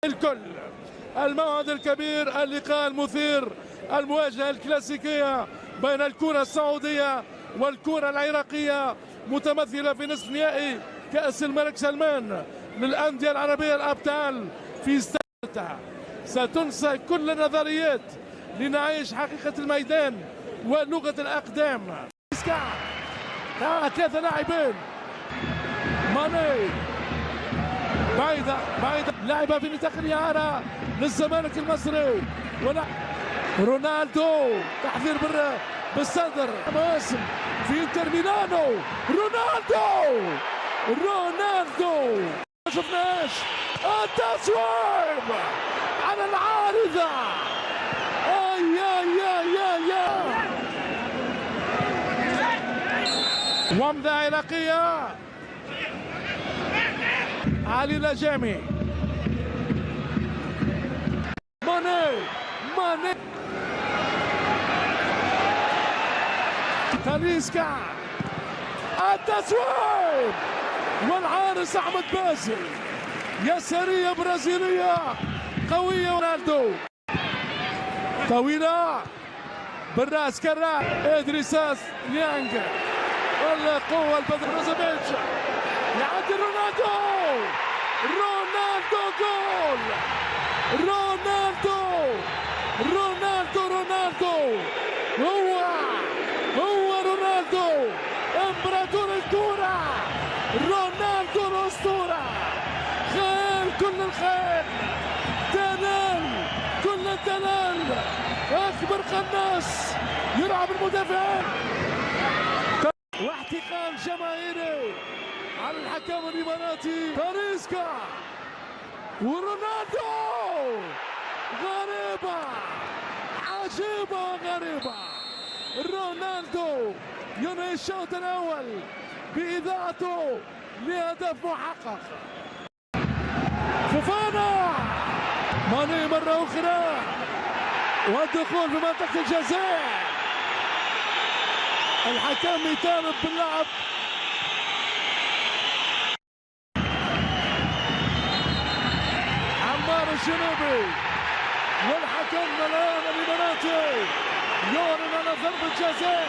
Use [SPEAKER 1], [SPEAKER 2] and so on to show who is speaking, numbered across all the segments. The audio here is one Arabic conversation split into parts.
[SPEAKER 1] الكل. الموعد الكبير، اللقاء المثير، المواجهة الكلاسيكية بين الكرة السعودية والكرة العراقية، متمثلة في نصف نهائي كأس الملك سلمان للأندية العربية الأبطال في استادها. ستنسى كل النظريات لنعيش حقيقة الميدان ولغة الأقدام. ثلاثة لاعبين، ماني بعيدة لعبة في نطاق الإعارة للزمالك المصري، رونالدو تحذير بالصدر، مواسم في انتر ميلانو، رونالدو ما شفناش التصويب على العارضة. يا ومضة عراقية، علي لجامي، ماني تاليسكا، التصويب والحارس احمد باسل. يسارية برازيلية قوية، رونالدو طويلة بالراس كرات، ادريساس ليانج، والقوة البدنية بروزوفيتش يعدي رونالدو جول. رونالدو هو رونالدو امبراطور الكرة، رونالدو الأسطورة، خيال كل الخيال، دلال كل الدلال، أكبر قناص يلعب المدافعين، واحتقان جماهيري على الحكم الإماراتي. تاليسكا ورونالدو، غريبة عجيبة غريبة. رونالدو ينهي الشوط الأول بإذاعته لهدف محقق. فوفانا، ماني مرة أخرى، والدخول في منطقة الجزاء. الحكم يطالب باللعب. عمار الجنوبي والحكم الآن الإماراتي يعلن على ضربة جزاء.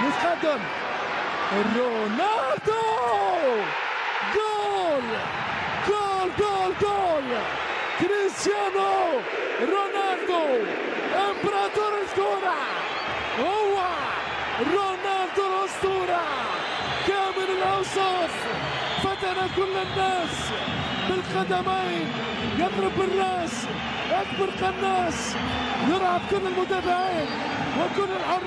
[SPEAKER 1] يتقدم رونالدو، جول كريستيانو رونالدو امبراطور الكرة، هو رونالدو الأسطورة كامل الأوصاف، فتن كل الناس بالقدمين، يضرب بالراس، أكبر قناص، يلعب كل المدافعين وكل الحراس.